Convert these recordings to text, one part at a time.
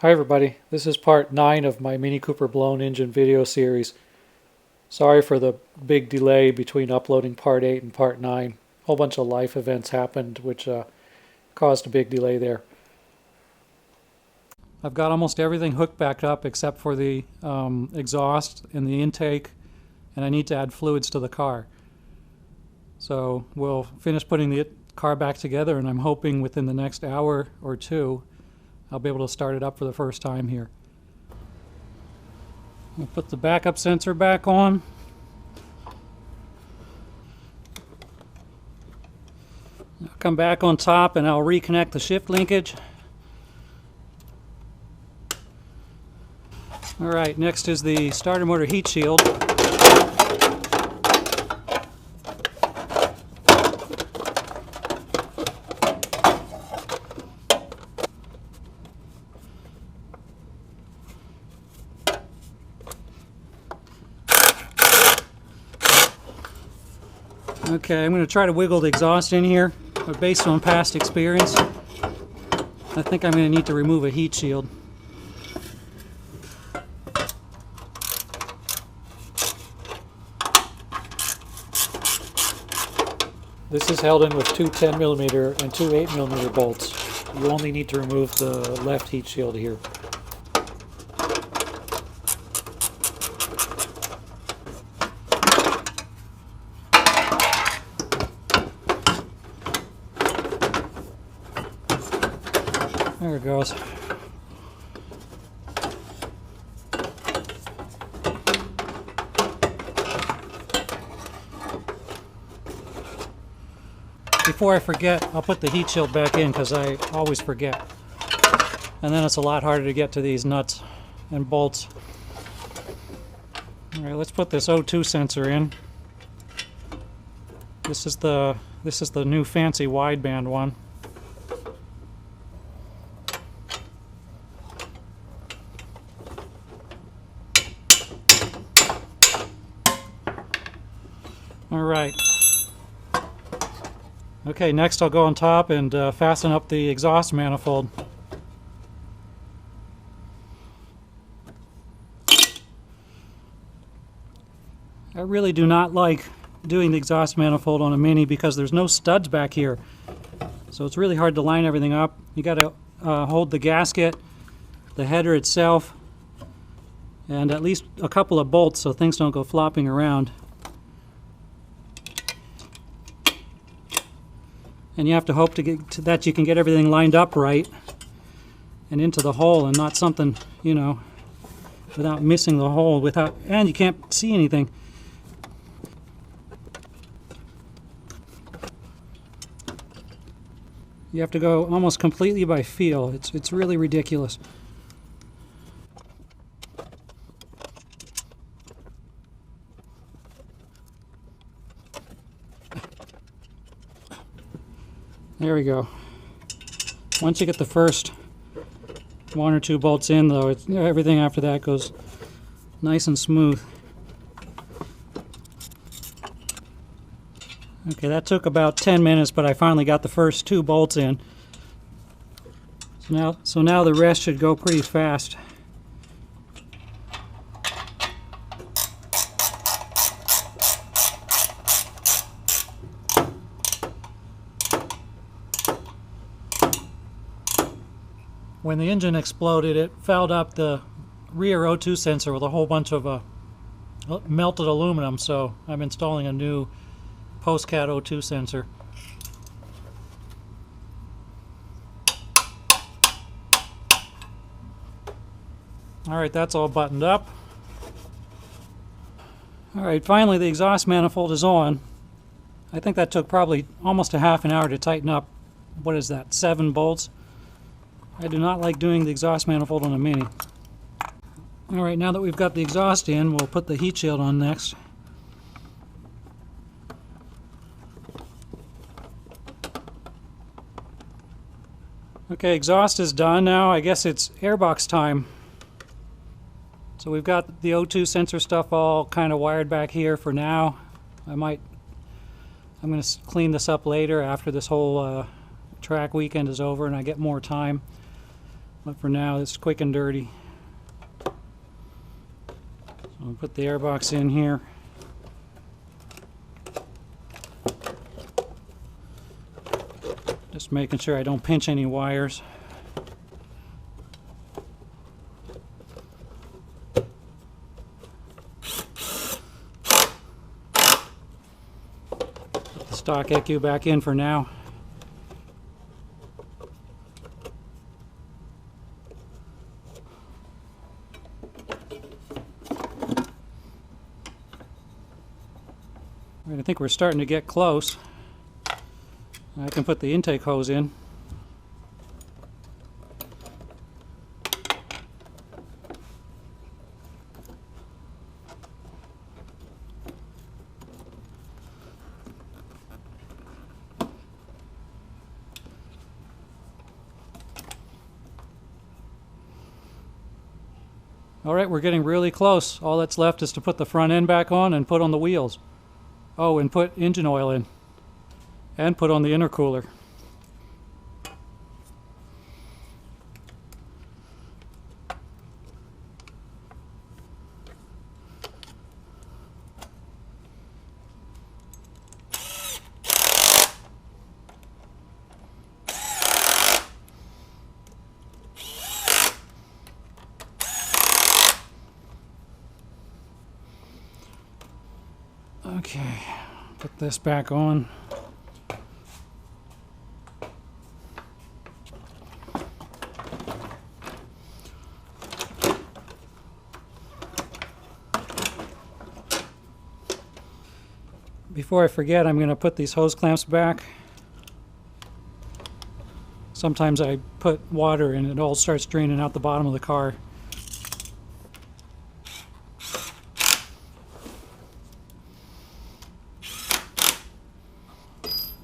Hi everybody, this is part 9 of my Mini Cooper blown engine video series. Sorry for the big delay between uploading part 8 and part 9. A whole bunch of life events happened which caused a big delay there. I've got almost everything hooked back up except for the exhaust and the intake, and I need to add fluids to the car. So we'll finish putting the car back together, and I'm hoping within the next hour or two I'll be able to start it up for the first time here. We'll put the backup sensor back on. I'll come back on top and I'll reconnect the shift linkage. Alright, next is the starter motor heat shield. Okay, I'm going to try to wiggle the exhaust in here, but based on past experience, I think I'm going to need to remove a heat shield. This is held in with two 10mm and two 8mm bolts. You only need to remove the left heat shield here. There it goes. Before I forget, I'll put the heat shield back in because I always forget. And then it's a lot harder to get to these nuts and bolts. Alright, let's put this O2 sensor in. This is the new fancy wideband one. Alright. Okay, next I'll go on top and fasten up the exhaust manifold. I really do not like doing the exhaust manifold on a Mini because there's no studs back here. So it's really hard to line everything up. You got to hold the gasket, the header itself, and at least a couple of bolts so things don't go flopping around. And you have to hope that you can get everything lined up right and into the hole and not something, you know, without missing the hole, and you can't see anything. You have to go almost completely by feel. It's really ridiculous. There we go. Once you get the first one or two bolts in, though, everything after that goes nice and smooth. Okay, that took about 10 minutes, but I finally got the first two bolts in. So now the rest should go pretty fast. When the engine exploded, it fouled up the rear O2 sensor with a whole bunch of melted aluminum, so I'm installing a new post-cat O2 sensor. Alright, that's all buttoned up. Alright, finally the exhaust manifold is on. I think that took probably almost a half an hour to tighten up, what is that, 7 bolts? I do not like doing the exhaust manifold on a Mini. Alright, now that we've got the exhaust in, we'll put the heat shield on next. Okay, exhaust is done now. I guess it's Airbox time. So we've got the O2 sensor stuff all kind of wired back here for now. I'm going to clean this up later after this whole track weekend is over and I get more time. But for now, it's quick and dirty. So I'll put the airbox in here. Just making sure I don't pinch any wires. Put the stock ECU back in for now. I think we're starting to get close. I can put the intake hose in. All right, we're getting really close. All that's left is to put the front end back on and put on the wheels. Oh, and put engine oil in. And put on the intercooler. Okay, put this back on. Before I forget, I'm going to put these hose clamps back. Sometimes I put water and it all starts draining out the bottom of the car.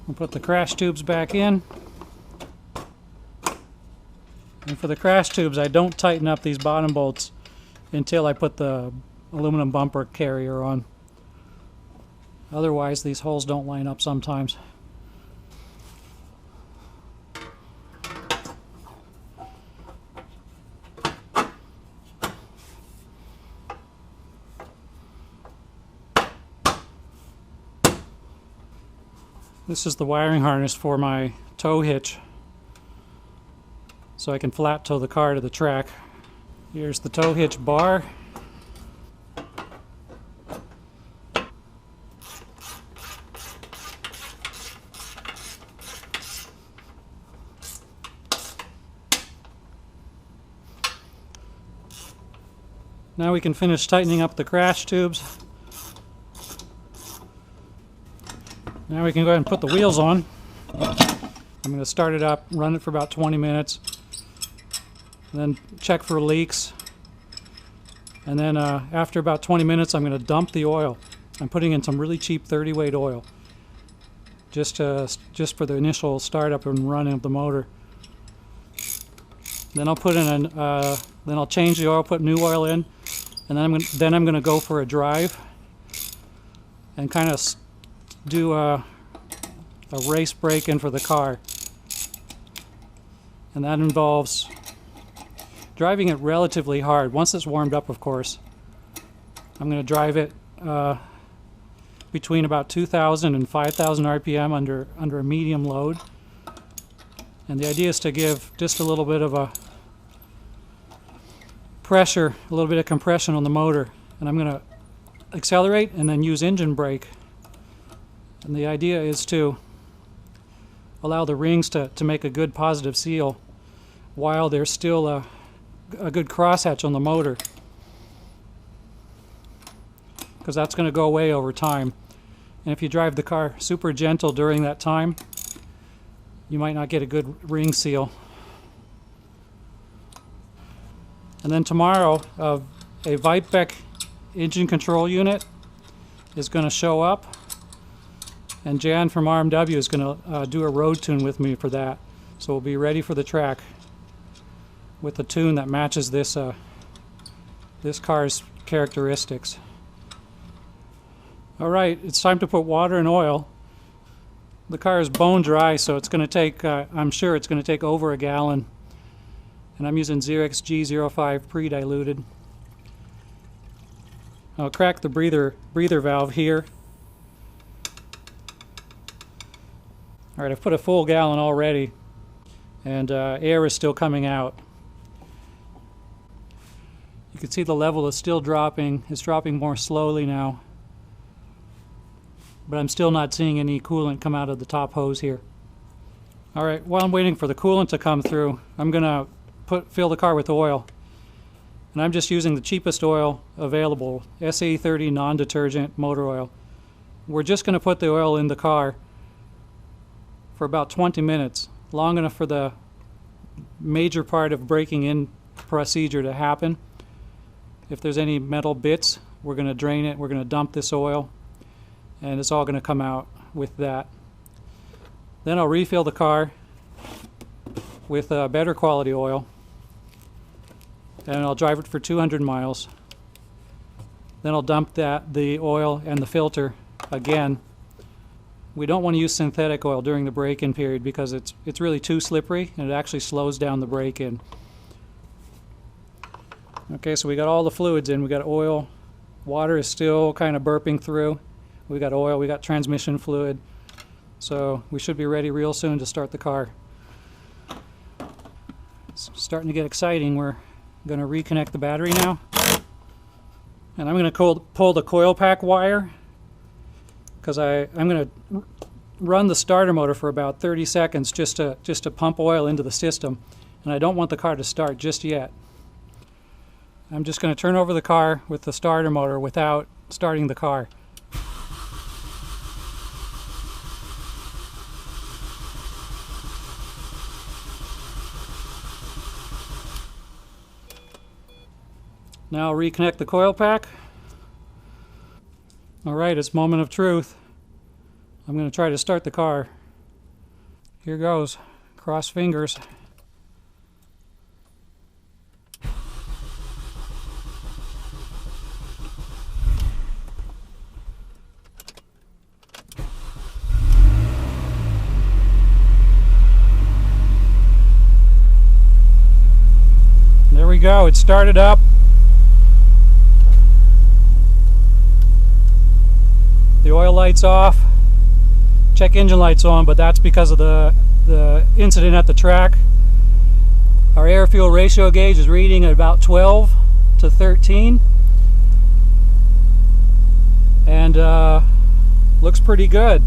I'll put the crash tubes back in. And for the crash tubes, I don't tighten up these bottom bolts until I put the aluminum bumper carrier on. Otherwise, these holes don't line up sometimes. This is the wiring harness for my tow hitch, so I can flat tow the car to the track. Here's the tow hitch bar. Now we can finish tightening up the crash tubes. Now we can go ahead and put the wheels on. I'm going to start it up, run it for about 20 minutes, then check for leaks. And then after about 20 minutes, I'm going to dump the oil. I'm putting in some really cheap 30-weight oil, just for the initial startup and running of the motor. Then I'll put in then I'll change the oil, put new oil in, and then I'm going to go for a drive and kind of do a race brake in for the car. And that involves driving it relatively hard. Once it's warmed up, of course. I'm going to drive it between about 2,000 and 5,000 RPM under a medium load. And the idea is to give just a little bit of a pressure, a little bit of compression on the motor. And I'm going to accelerate and then use engine brake. And the idea is to allow the rings to make a good positive seal while there's still a good crosshatch on the motor, because that's going to go away over time. And if you drive the car super gentle during that time, you might not get a good ring seal. And then tomorrow, a Vipec engine control unit is going to show up. And Jan from RMW is going to do a road tune with me for that. So we'll be ready for the track with a tune that matches this car's characteristics. All right, it's time to put water and oil. The car is bone dry, so it's going to take, I'm sure it's going to take over a gallon. And and I'm using Xerox G05 pre-diluted. I'll crack the breather valve here. Alright, I've put a full gallon already, and air is still coming out. You can see the level is still dropping. It's dropping more slowly now, but I'm still not seeing any coolant come out of the top hose here. Alright, while I'm waiting for the coolant to come through, I'm going to fill the car with oil. And I'm just using the cheapest oil available, SA30 non-detergent motor oil. We're just going to put the oil in the car for about 20 minutes, long enough for the major part of breaking in procedure to happen. If there's any metal bits, we're going to drain it, we're going to dump this oil, and it's all going to come out with that. Then I'll refill the car with better quality oil, and I'll drive it for 200 miles. Then I'll dump the oil and the filter again. We don't want to use synthetic oil during the break-in period because it's really too slippery and it actually slows down the break-in. Okay, so we got all the fluids in. We got oil. Water is still kind of burping through. We got oil, we got transmission fluid. So we should be ready real soon to start the car. It's starting to get exciting. We're going to reconnect the battery now. And I'm going to pull the coil pack wire because I'm going to run the starter motor for about 30 seconds just to pump oil into the system. And I don't want the car to start just yet. I'm just going to turn over the car with the starter motor without starting the car. Now I'll reconnect the coil pack. Alright, it's moment of truth. I'm going to try to start the car. Here goes. Cross fingers. There we go, it started up. The oil light's off. Check engine light's on, but that's because of the incident at the track. Our air-fuel ratio gauge is reading at about 12 to 13. And looks pretty good.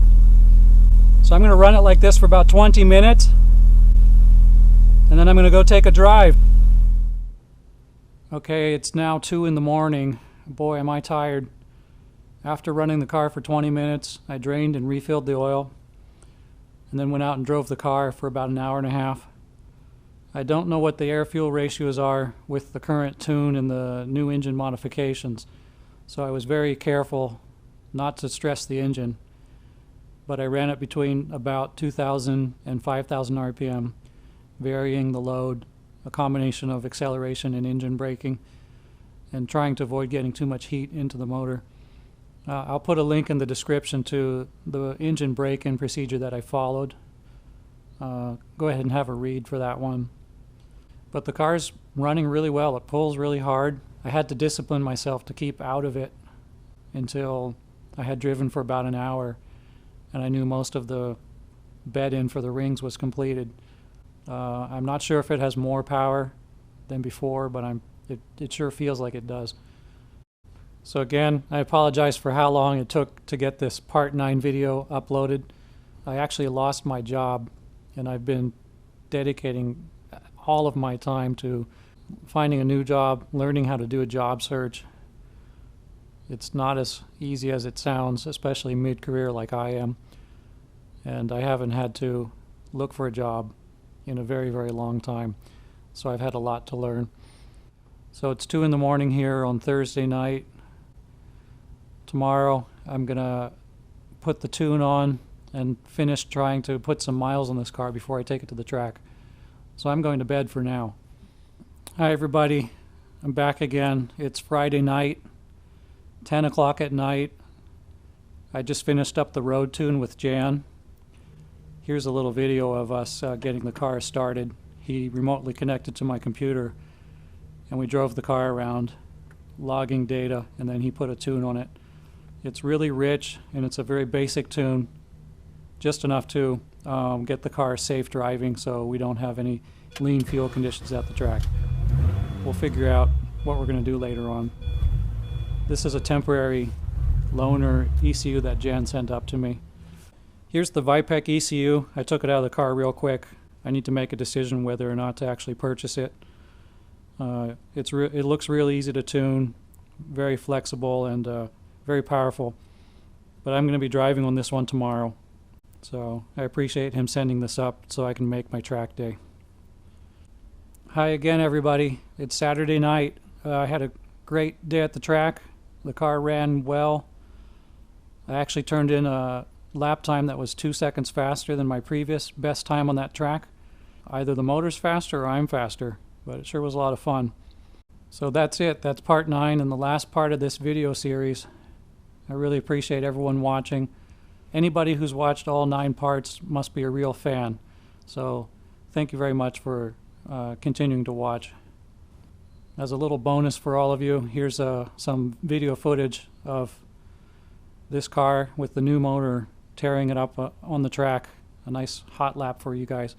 So I'm going to run it like this for about 20 minutes. And then I'm going to go take a drive. Okay, it's now 2 in the morning. Boy, am I tired. After running the car for 20 minutes, I drained and refilled the oil, and then went out and drove the car for about an hour and a half. I don't know what the air-fuel ratios are with the current tune and the new engine modifications, so I was very careful not to stress the engine, but I ran it between about 2,000 and 5,000 RPM, varying the load, a combination of acceleration and engine braking, and trying to avoid getting too much heat into the motor. I'll put a link in the description to the engine break-in procedure that I followed. Go ahead and have a read for that one. But the car's running really well. It pulls really hard. I had to discipline myself to keep out of it until I had driven for about an hour and I knew most of the bed-in for the rings was completed. I'm not sure if it has more power than before, but it sure feels like it does. So again, I apologize for how long it took to get this Part 9 video uploaded. I actually lost my job, and I've been dedicating all of my time to finding a new job, learning how to do a job search. It's not as easy as it sounds, especially mid-career like I am. And I haven't had to look for a job in a very, very long time. So I've had a lot to learn. So it's 2 in the morning here on Thursday night. Tomorrow I'm gonna put the tune on and finish trying to put some miles on this car before I take it to the track. So I'm going to bed for now. Hi everybody, I'm back again. It's Friday night, 10 o'clock at night. I just finished up the road tune with Jan. Here's a little video of us getting the car started. he remotely connected to my computer, and we drove the car around logging data, and then he put a tune on it. It's really rich, and it's a very basic tune, just enough to get the car safe driving so we don't have any lean fuel conditions at the track. We'll figure out what we're going to do later on. This is a temporary loaner ECU that Jan sent up to me. Here's the Vipec ECU. I took it out of the car real quick. I need to make a decision whether or not to actually purchase it. It looks really easy to tune, very flexible and very powerful. But I'm going to be driving on this one tomorrow. So I appreciate him sending this up so I can make my track day. Hi again, everybody. It's Saturday night. I had a great day at the track. The car ran well. I actually turned in a lap time that was 2 seconds faster than my previous best time on that track. Either the motor's faster or I'm faster, but it sure was a lot of fun. So that's it. That's part 9 and the last part of this video series. I really appreciate everyone watching. Anybody who's watched all 9 parts must be a real fan. So thank you very much for continuing to watch. As a little bonus for all of you, here's some video footage of this car with the new motor tearing it up on the track. A nice hot lap for you guys.